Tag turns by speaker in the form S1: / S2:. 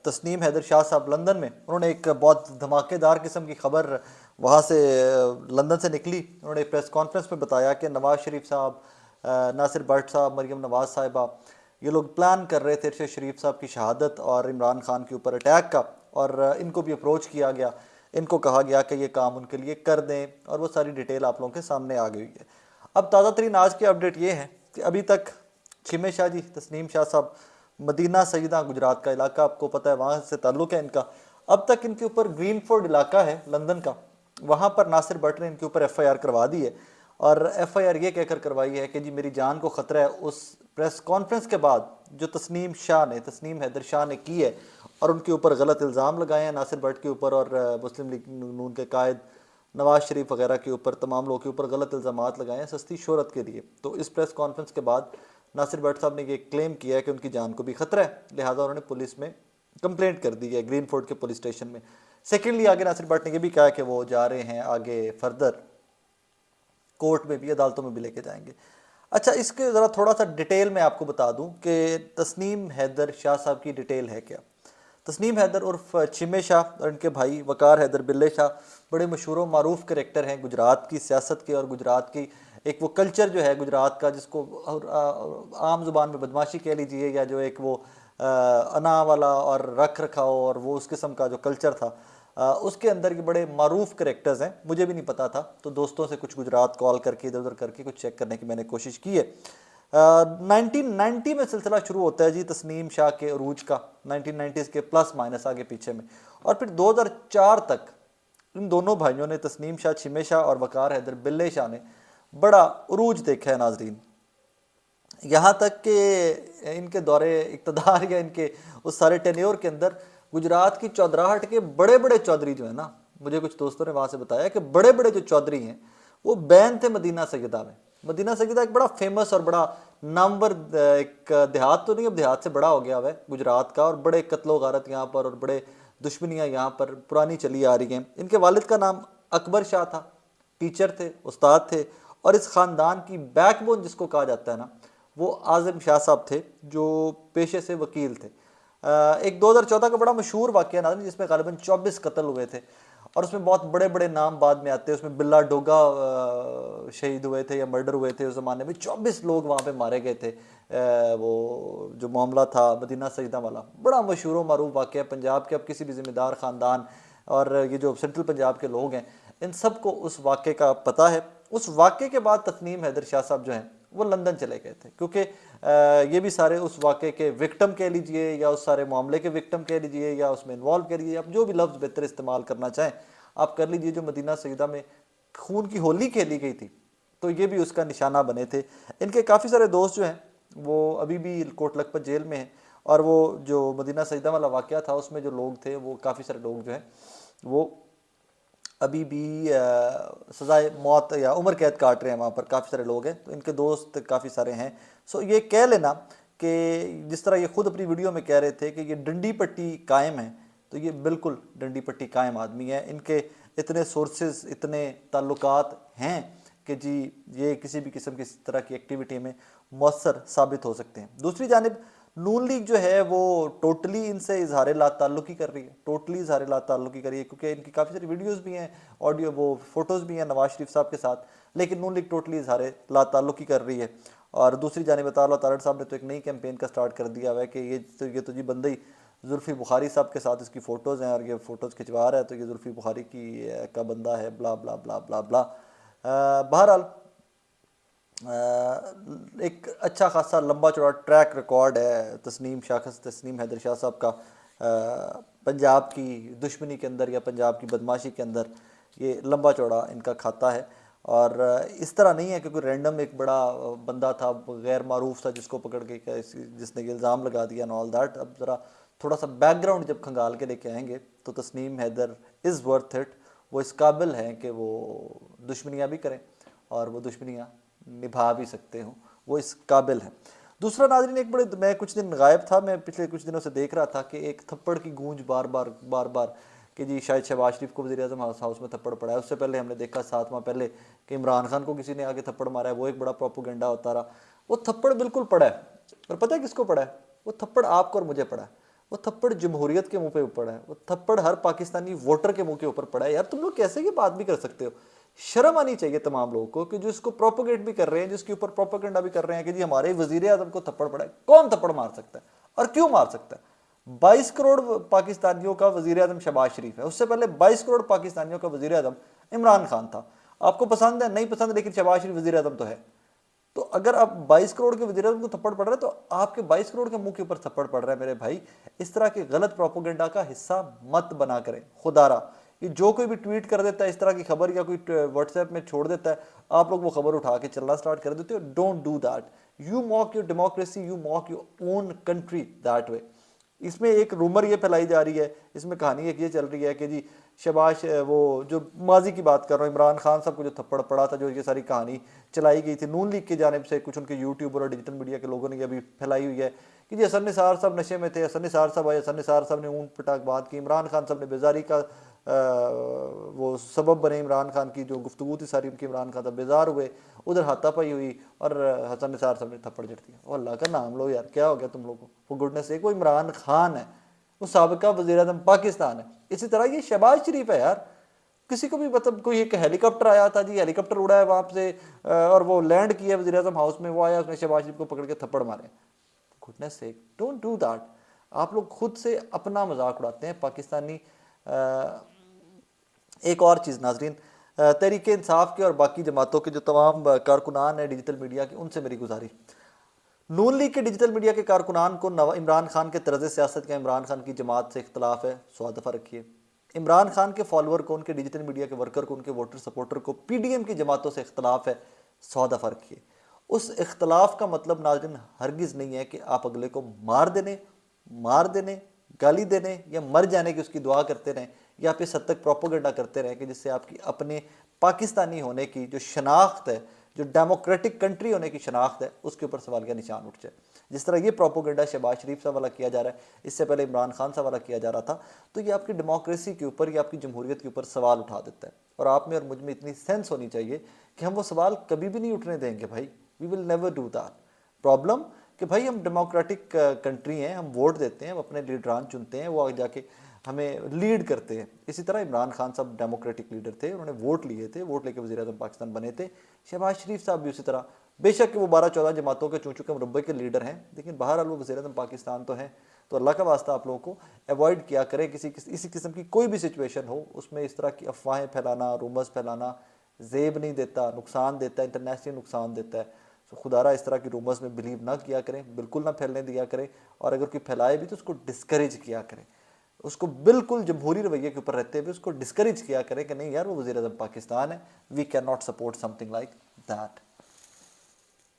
S1: तस्नीम हैदर शाह साहब लंदन में, उन्होंने एक बहुत धमाकेदार किस्म की खबर वहाँ से लंदन से निकली। उन्होंने प्रेस कॉन्फ्रेंस में बताया कि नवाज़ शरीफ साहब, नासिर भट्ट साहब, मरीम नवाज़ साहिबा, ये लोग प्लान कर रहे थे अरशद शरीफ साहब की शहादत और इमरान खान के ऊपर अटैक का, और इनको भी अप्रोच किया गया, इनको कहा गया कि ये काम उनके लिए कर दें, और वो सारी डिटेल आप लोगों के सामने आ गई है। अब ताज़ा तरीन आज की अपडेट ये है कि अभी तक छिमे शाह जी, तस्नीम शाह साहब, मदीना सईदा गुजरात का इलाका आपको पता है, वहाँ से ताल्लुक़ है इनका। अब तक इनके ऊपर ग्रीनफोर्ड इलाका है लंदन का, वहाँ पर नासिर भट्ट ने इनके ऊपर FIR करवा दी है, और FIR ये कहकर करवाई है कि जी मेरी जान को ख़तरा है। उस प्रेस कॉन्फ्रेंस के बाद जो तस्नीम हैदर शाह ने की है और उनके ऊपर गलत इल्ज़ाम लगाए हैं नासिर भट्ट के ऊपर और मुस्लिम लीग नून के कायद नवाज़ शरीफ वगैरह के ऊपर, तमाम लोगों के ऊपर गलत इल्ज़ाम लगाए हैं सस्ती शोहरत के लिए। तो इस प्रेस कॉन्फ्रेंस के बाद नासिर भट्ट साहब ने ये क्लेम किया है कि उनकी जान को भी ख़तरा है, लिहाजा उन्होंने पुलिस में कंप्लेंट कर दी है ग्रीनफोर्ड के पुलिस स्टेशन में। सेकेंडली आगे नासिर भट्ट ने यह भी कहा कि वो जा रहे हैं आगे फर्दर कोर्ट में भी, अदालतों में भी लेके जाएंगे। अच्छा, इसके ज़रा थोड़ा सा डिटेल में आपको बता दूं कि तस्नीम हैदर शाह साहब की डिटेल है क्या। तस्नीम हैदर उर्फ छिमे शाह और इनके भाई वकार हैदर बिल्ले शाह बड़े मशहूर मरूफ करैक्टर हैं गुजरात की सियासत के, और गुजरात की एक वो कल्चर जो है गुजरात का, जिसको आम ज़ुबान में बदमाशी कह लीजिए, या जो एक वो अना वाला और रख रखाव और वो उस किस्म का जो कल्चर था, उसके अंदर के बड़े मारूफ करेक्टर्स हैं। मुझे भी नहीं पता था, तो दोस्तों से कुछ गुजरात कॉल करके इधर उधर करके कुछ चेक करने की मैंने कोशिश की है। 1990 में सिलसिला शुरू होता है जी तस्नीम शाह के अरूज का, 1990s के प्लस माइनस आगे पीछे में, और फिर 2004 तक इन दोनों भाइयों ने, तस्नीम शाह छिमे शाह और वकार हैदर बिल्ले शाह ने बड़ा अरूज देखा है नाजरीन। यहाँ तक कि इनके दौरे इक़्तिदार या इनके उस सारे टेन्योर के अंदर गुजरात की चौधराहट के बड़े बड़े चौधरी जो है ना, मुझे कुछ दोस्तों ने वहाँ से बताया कि बड़े बड़े जो चौधरी हैं वो बैन थे मदीना सैयदा में। मदीना सैयदा एक बड़ा फेमस और बड़ा नामवर एक देहात, तो नहीं अब देहात से बड़ा हो गया हुआ है गुजरात का, और बड़े कत्लो गारत यहाँ पर और बड़े दुश्मनियाँ यहाँ पर पुरानी चली आ रही हैं। इनके वालिद का नाम अकबर शाह था, टीचर थे, उस्ताद थे, और इस ख़ानदान की बैकबोन जिसको कहा जाता है ना, वो आज़म शाह साहब थे जो पेशे से वकील थे। एक 2014 का बड़ा मशहूर वाक़या ना, जिसमें ग़ालिबन 24 कत्ल हुए थे, और उसमें बहुत बड़े बड़े नाम बाद में आते हैं। उसमें बिल्ला डोगा शहीद हुए थे या मर्डर हुए थे उस ज़माने में, 24 लोग वहाँ पे मारे गए थे। वो जो मामला था मदीना सईदा वाला, बड़ा मशहूर मारूफ वाक़या पंजाब के। अब किसी भी ज़िम्मेदार ख़ानदान और ये जो सेंट्रल पंजाब के लोग हैं, इन सबको उस वाक़े का पता है। उस वाक़े के बाद तस्नीम हैदर शाह साहब जो हैं वो लंदन चले गए थे, क्योंकि ये भी सारे उस वाक़े के विक्टिम कह लीजिए, या उस सारे मामले के विक्टिम कह लीजिए, या उसमें इन्वॉल्व कह लीजिए, आप जो भी लफ्ज़ बेहतर इस्तेमाल करना चाहें आप कर लीजिए। जो मदीना सईदा में खून की होली खेली गई थी, तो ये भी उसका निशाना बने थे। इनके काफ़ी सारे दोस्त जो हैं वो अभी भी कोट लखपत जेल में हैं, और वो जो मदीना सईदा वाला वाक़या था उसमें जो लोग थे, वो काफ़ी सारे लोग जो हैं वो अभी भी सज़ाए मौत या उम्र कैद काट रहे हैं, वहाँ पर काफ़ी सारे लोग हैं। तो इनके दोस्त काफ़ी सारे हैं। सो ये कह लेना कि जिस तरह ये खुद अपनी वीडियो में कह रहे थे कि ये डंडी पट्टी कायम है, तो ये बिल्कुल डंडी पट्टी कायम आदमी है। इनके इतने सोर्सेज, इतने ताल्लुकात हैं कि जी ये किसी भी किस्म की इस तरह की एक्टिविटी में मौसर साबित हो सकते हैं। दूसरी जानिब नून लीग जो है वो टोटली इनसे इजहार ला ताल्लुकी कर रही है, टोटली इजहार ला ताल्लुकी कर रही है, क्योंकि इनकी काफ़ी सारी वीडियोस भी हैं, ऑडियो वो फोटोज़ भी हैं नवाज शरीफ साहब के साथ, लेकिन नून लीग टोटली इजहार ला ताल्लुकी कर रही है। और दूसरी जानिब ताला तारड़ साहब ने तो एक नई कैंपेन का स्टार्ट कर दिया हुआ है कि ये तो जी बंदा ही जुल्फ़ी बुखारी साहब के साथ इसकी फ़ोटोज़ हैं, और ये फ़ोटोज़ खिंचवा रहा है, तो ये जुल्फ़ी बुखारी की का बंदा है, ब्ला ब्ला ब्ला ब्ला ब्ला। बहरहाल एक अच्छा खासा लंबा चौड़ा ट्रैक रिकॉर्ड है तस्नीम हैदर शाह साहब का पंजाब की दुश्मनी के अंदर या पंजाब की बदमाशी के अंदर। ये लंबा चौड़ा इनका खाता है, और इस तरह नहीं है कि कोई रैंडम एक बड़ा बंदा था गैर मारूफ था जिसको पकड़ के जिसने ये इल्ज़ाम लगा दिया एंड ऑल दैट। अब ज़रा थोड़ा सा बैकग्राउंड जब खंगाल के लेके आएंगे तो Tasneem Haider is worth it. वो इस काबिल हैं कि वो दुश्मनियाँ भी करें और वो दुश्मनियाँ निभा भी सकते हों, वो इस काबिल है। दूसरा नाज़रीन, एक बड़े मैं कुछ दिन गायब था, मैं पिछले कुछ दिनों से देख रहा था कि एक थप्पड़ की गूंज बार बार कि जी शायद शहबाज शरीफ को वज़ीर आज़म हाउस में थप्पड़ पड़ा है। उससे पहले हमने देखा 7 माह पहले कि इमरान खान को किसी ने आगे थप्पड़ मारा है, वो एक बड़ा प्रोपोगेंडा होता रहा। वो थप्पड़ बिल्कुल पड़ा है, और पता है किसको पड़ा है? वो थप्पड़ आपको और मुझे पड़ा है। वो थप्पड़ जमहूरियत के मुंह पे पड़ा है, वो थप्पड़ हर पाकिस्तानी वोटर के मुंह के ऊपर पड़ा है। यार तुम लोग कैसे ये बात भी कर सकते हो? शर्म आनी चाहिए तमाम लोगों को कि जो इसको प्रोपोगेट भी कर रहे हैं, जिसके ऊपर प्रोपोगेंडा भी कर रहे हैं कि जी हमारे वजीर आजम को थप्पड़ पड़ा है। कौन थप्पड़ मार सकता है और क्यों मार सकता है? 22 करोड़ पाकिस्तानियों का वजीर आजम शहबाज शरीफ है, उससे पहले 22 करोड़ पाकिस्तानियों का वजीर आजम इमरान खान था। आपको पसंद है नहीं पसंद, लेकिन शहबाज शरीफ वजीर आजम तो है। तो अगर आप 22 करोड़ के वज़ीर आज़म को थप्पड़ पड़ रहा है तो आपके 22 करोड़ के मुंह के ऊपर थप्पड़ पड़ रहा है। मेरे भाई, इस तरह के गलत प्रोपोगेंडा का हिस्सा मत बना करें खुदारा। ये जो कोई भी ट्वीट कर देता है इस तरह की खबर या कोई व्हाट्सएप में छोड़ देता है, आप लोग वो खबर उठा के चलना स्टार्ट कर देते हो। Don't do that. You mock your democracy, you mock your own country that way. इसमें एक रूमर ये फैलाई जा रही है, इसमें कहानी एक ये चल रही है कि जी शहबाज, वो जो माजी की बात कर रहा हूँ, इमरान खान साहब को जो थप्पड़ पड़ा था, जो ये सारी कहानी चलाई गई थी नून लीग की जानिब से, कुछ उनके यूट्यूबर और डिजिटल मीडिया के लोगों ने ये अभी फैलाई हुई है कि जी हसन निसार साहब नशे में थे, हसन निसार साहब आए, हसन निसार साहब ने ऊन पटाख बात की, इमरान खान साहब ने बेजारी का वो सबब बने, इमरान खान की जो गुफ्तगू थी सारी उनकी, इमरान खान साहब बेजार हुए, उधर हाथापाई हुई और हसन निसार साहब ने थप्पड़ जड़ दिया। वो अल्लाह का नाम लो यार, क्या हो गया तुम लोगों को? वो गुडनेस से वो इमरान खान है, वो साबिका वज़ीर आज़म पाकिस्तान है। इसी तरह ये शहबाज शरीफ है यार। किसी को भी मतलब कोई एक हेलीकॉप्टर आया था जी, हेलीकॉप्टर उड़ा है वहाँ से और वो लैंड किया वज़ीर आज़म हाउस में, वो आया उसने शहबाज शरीफ को पकड़ के थप्पड़ मारे। गुडनेस से डोंट डू दैट। आप लोग खुद से अपना मजाक उड़ाते हैं पाकिस्तानी। एक और चीज़ नाजरीन, तहरीक इंसाफ के और बाकी जमातों के जो तमाम कारकुनान हैं डिजिटल मीडिया के, उनसे मेरी गुजारिश, नून लीग के डिजिटल मीडिया के कारकुनान को इमरान खान के तर्ज सियासत का इमरान खान की जमात से इख्तलाफ है, 100 दफ़ा रखिए। इमरान खान के फॉलोअर को, उनके डिजिटल मीडिया के वर्कर को, उनके वोटर सपोर्टर को पीडीएम की जमातों से इख्तलाफ है, 100 दफ़ा रखिए। उस इख्तलाफ का मतलब नाज़रीन हरगिज़ नहीं है कि आप अगले को मार देने, गाली देने या मर जाने की उसकी दुआ करते रहें, या आप इस हद तक प्रोपोगेंडा करते रहें कि जिससे आपकी अपने पाकिस्तानी होने की जो शनाख्त है, जो डेमोक्रेटिक कंट्री होने की शनाख्त है, उसके ऊपर सवाल का निशान उठ जाए। जिस तरह ये प्रोपोगेंडा शहबाज शरीफ साहब वाला किया जा रहा है, इससे पहले इमरान खान साहब वाला किया जा रहा था, तो ये आपकी डेमोक्रेसी के ऊपर या आपकी जमहूरियत के ऊपर सवाल उठा देता है। और आप में और मुझ में इतनी सेंस होनी चाहिए कि हम वो सवाल कभी भी नहीं उठने देंगे भाई। We will never do that. Problem कि भाई हम डेमोक्रेटिक कंट्री हैं, हम वोट देते हैं, हम अपने लीडरान चुनते हैं, वो आगे जाके हमें लीड करते हैं। इसी तरह इमरान खान साहब डेमोक्रेटिक लीडर थे, उन्होंने वोट लिए थे, वोट लेके वज़ीर आज़म पाकिस्तान बने थे। शहबाज शरीफ साहब भी उसी तरह, बेशक कि वो 12-14 जमातों के चूँ के मुरब्बे के लीडर हैं, लेकिन बहरहाल वो वज़ीर आज़म पाकिस्तान तो हैं। तो अल्लाह का वास्ता आप लोगों को अवॉइड किया करें इसी किस्म की कोई भी सिचुएशन हो, उसमें इस तरह की अफवाहें फैलाना, रूमर्स फैलाना जेब नहीं देता, नुकसान देता है, इंटरनेशनल नुकसान देता है। तो खुदारा इस तरह की रूमर्स में बिलीव ना किया करें, बिल्कुल ना फैलने दिया करें, और अगर कोई फैलाए भी तो उसको डिस्करेज किया करें, उसको बिल्कुल जमहूरी रवैये के ऊपर रहते हुए उसको डिस्करेज किया करें कि नहीं यार वो वज़ीर आज़म पाकिस्तान है, we can not support something like that.